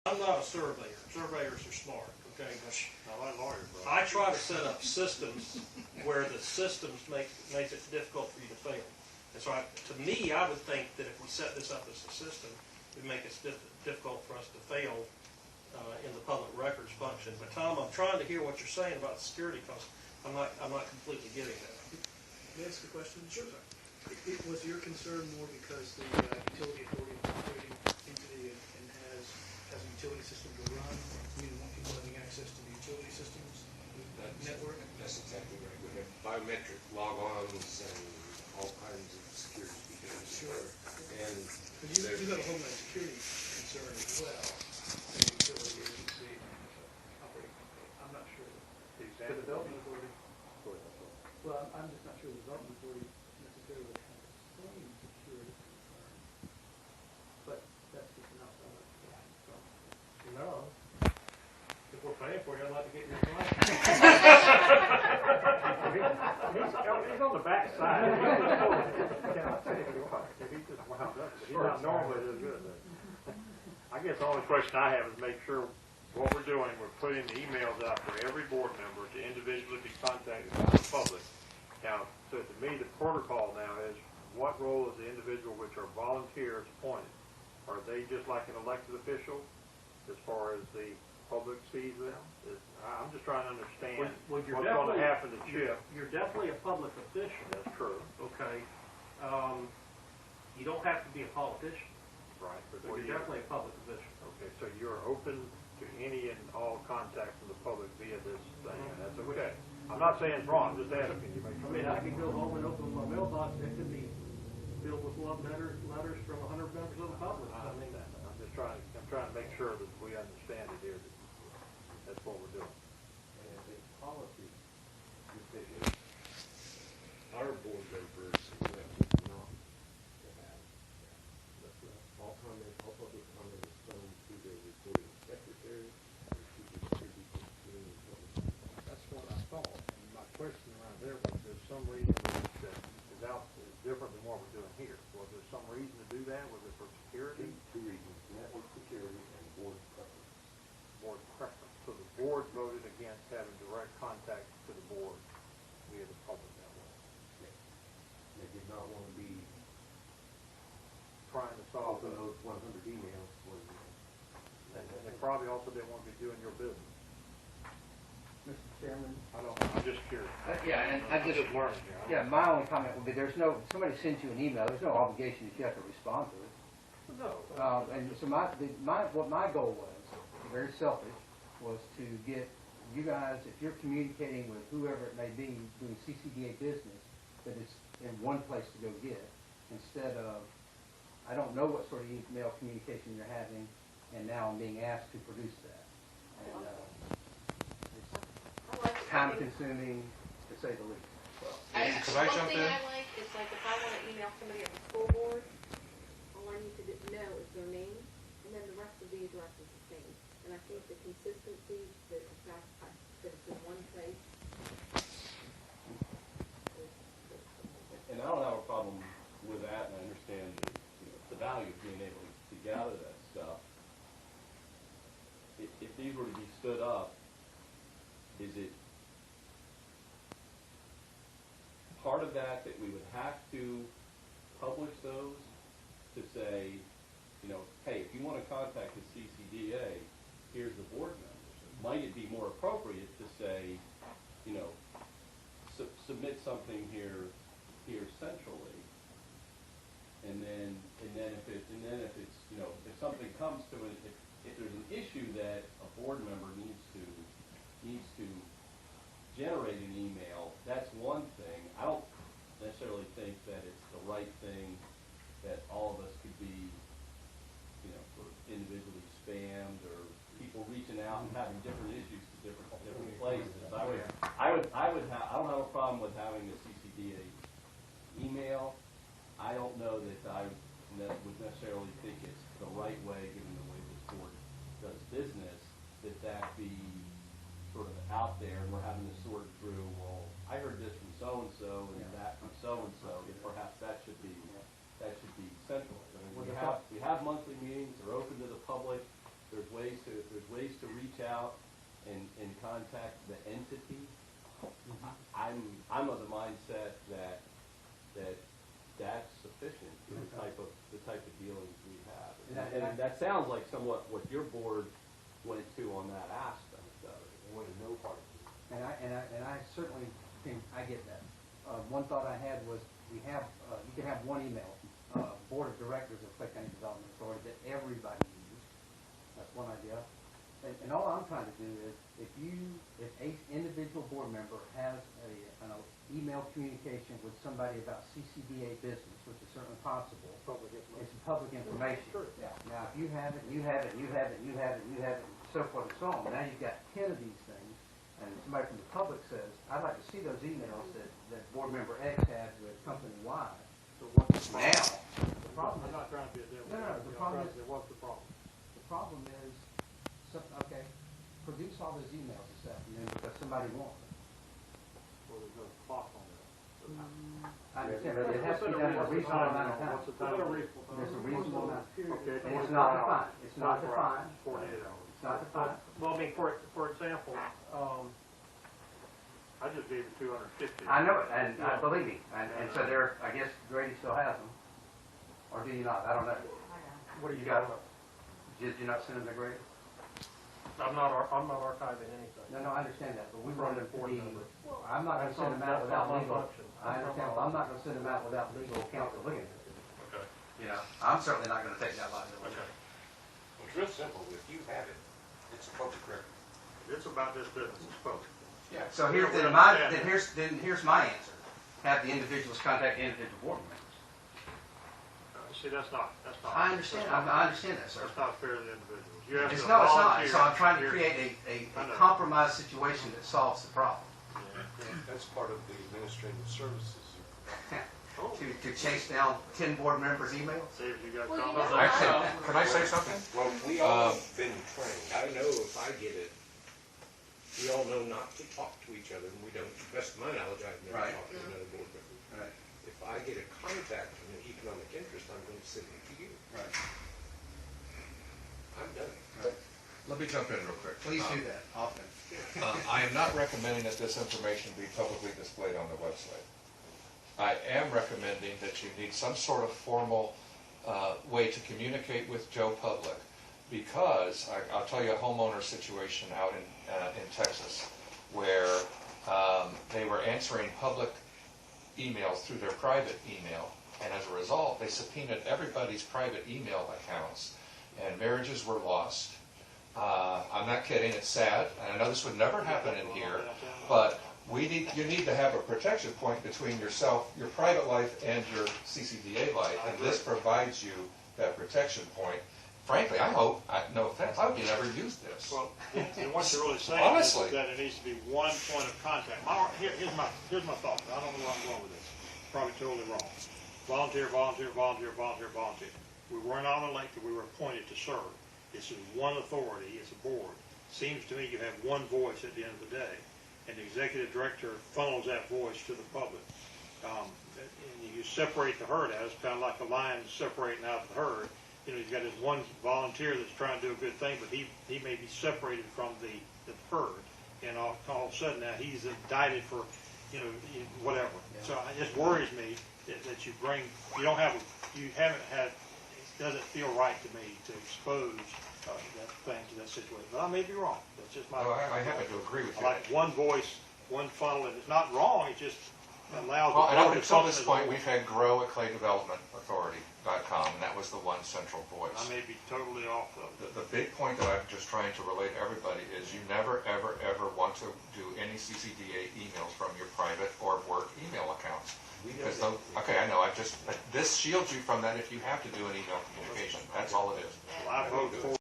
I'm not a surveyor. Surveyors are smart, okay? But I like lawyers, bro. I try to set up systems where the systems makes it difficult for you to fail. And so to me, I would think that if we set this up as a system, it would make it difficult for us to fail in the public records function. But Tom, I'm trying to hear what you're saying about security, because I'm not completely getting that. May I ask a question? Sure. Was your concern more because the utility authority is operating entity and has a utility system to run? You didn't want people having access to the utility systems network? That's exactly right. We have biometric log-ons and all kinds of security features. Sure. And But you got a homeland security concern as well, and the utility agency operating company. I'm not sure. The development authority. Well, I'm just not sure the development authority necessarily has the same security concern, but that's just an outside. No. If we're paying for you, I'd like to get your advice. He's on the back side. He's just wound up. He's not normally this good. I guess the only question I have is make sure what we're doing, we're putting the emails out for every board member to individually be contacted by the public. Now, so to me, the protocol now is what role is the individual which are volunteers appointed? Are they just like an elected official as far as the public sees them? I'm just trying to understand what's going to happen to Chip. You're definitely a public official. That's true. Okay. You don't have to be a politician. Right. But But you're definitely a public official. Okay, so you're open to any and all contact from the public via this thing, and that's okay. I'm not saying it's wrong, I'm just asking you. I mean, I could go home and open my mailbox, it could be filled with love letters from 100 members of the public. I understand that. I'm trying to make sure that we understand it here, that that's what we're doing. And a policy decision, our board members will not have all public comment is done to the recording secretary, or to distribute to the public. That's what I thought. And my question around there was, there's some reason that is different than what we're doing here. Was there some reason to do that? Was it for security? Two reasons, network security and board preference. Board preference. So the board voted against having direct contact to the board via the public network. They did not want to be Trying to solve open those. those 100 emails was, And they probably also didn't want to be doing your business. Mr. Chairman? I don't know. I'm just curious. Yeah, and I I'm just learning here. yeah, my only comment would be somebody sends you an email, there's no obligation that you have to respond to it. No. And so what my goal was, very selfish, was to get you guys, if you're communicating with whoever it may be doing CCDA business, that it's in one place to go get, instead of, I don't know what sort of email communication you're having, and now I'm being asked to produce that. And it's time consuming, to say the least. One thing I like is, like, if I want to email somebody at the school board, all I need to know is their name, and then the rest of the address is the same. And I think the consistency, that the fact that it's in one place. And I don't have a problem with that, and I understand the value of being able to gather that stuff. If these were to be stood up, is it part of that we would have to publish those to say, hey, if you want to contact the CCDA, here's the board members? Might it be more appropriate to say, submit something here centrally, and then if it's if something comes to it, if there's an issue that a board member needs to generate an email, that's one thing. I don't necessarily think that it's the right thing that all of us could be, individually spammed, or people reaching out and having different issues to different places. I don't have a problem with having the CCDA email. I don't know that I would necessarily think it's the right way, given the way this board does business, that be sort of out there, and we're having to sort through, well, I heard this from so-and-so, and that from so-and-so, and perhaps that should be central. I mean, we have monthly meetings, they're open to the public, there's ways out and contact the entity, I'm of the mindset that that's sufficient for the type of dealings we have. And that sounds like somewhat what your board went to on that aspect of it. They want to know part of it. And I certainly think, I get that. One thought I had was, you can have one email, Board of Directors of Clay County Development Authority, that everybody uses. That's one idea. And all I'm trying to do is, if a individual board member has an email communication with somebody about CCDA business, which is certainly possible, it's public information. Now, if you have it, you have it, you have it, you have it, you have it, and so forth and so on, now you've got 10 of these things, and somebody from the public says, I'd like to see those emails that board member X had with company Y. So what's the problem? Now, The problem is not trying to be a devil. No, the problem is- What's the problem? the problem is, okay, produce all those emails this afternoon because somebody wants them. Well, there's no clock on that. I understand, but it has to be done in a reasonable amount of time. What's the time? There's a reasonable amount. Okay, And it's not defined, it's not 24 hours, defined, 48 hours. it's not defined. Well, I mean, for example, I just gave you 250. I know it, and believe me, and so there, I guess Grady still has them. Or do you not? I don't know. what do you You got got? Did you not send them to Grady? I'm not archiving anything. No, I understand that, but we want them to board be, member. I'm not gonna send them out That's not without my legal. function. I understand, well, I'm not gonna send them out without legal counsel looking at it. Okay. You know, I'm certainly not gonna take that liability. Okay. It's real simple. If you have it, it's a public record. It's about this business, it's public. Yeah, so here's here's my answer. Have the individuals contact the individual board members. See, that's not. I understand that, sir. That's not fair to the individuals. You have It's to not, volunteer. so I'm trying to Here- create a I know. compromise situation that solves the problem. That's part of the administrative services. To chase down 10 board members' emails? See if you got Well, you comments. know, Actually, can I say something? Well, we all have been trained. I know if I get it, we all know not to talk to each other, and we don't. To the best of my knowledge, I've never Right. talked to another board member. Right. If I get a contact from an economic interest, I'm going to send it to you. Right. I'm done. Let me jump in real quick. Please do that, often. I am not recommending that this information be publicly displayed on the website. I am recommending that you need some sort of formal way to communicate with Joe Public, because I'll tell you a homeowner situation out in Texas where they were answering public emails through their private email, and as a result, they subpoenaed everybody's private email accounts, and marriages were lost. I'm not kidding, it's sad, and I know this would never happen in here, but you need to have a protection point between yourself, your private life, and your CCDA life, and this provides you that protection point. Frankly, I hope, no offense, I hope you never use this. Well, and what you're really saying Honestly. is that it needs to be one point of contact. Here's my thought. I don't know where I'm going with this. Probably totally wrong. Volunteer, volunteer, volunteer, volunteer, volunteer. We were not elected, we were appointed to serve. This is one authority, it's a board. Seems to me you have one voice at the end of the day, and the executive director funnels that voice to the public. And you separate the herd out, it's kind of like a lion separating out the herd. You know, he's got his one volunteer that's trying to do a good thing, but he may be separated from the herd, and all of a sudden now he's indicted for, whatever. So it just worries me that you haven't had, it doesn't feel right to me to expose that thing to that situation. But I may be wrong. That's just my. Well, I happen to agree with I you. like one voice, one funnel, and it's not wrong. It just allows. Well, and the up board to until this function as a point, board. we've had Grow at ClayDevelopmentAuthority.com, and that was the one central voice. I may be totally off of it. The big point that I'm just trying to relay to everybody is you never, ever, ever want to do any CCDA emails from your private or work email accounts. Because I know, this shields you from that if you have to do an email communication. That's all it is. Well, I vote for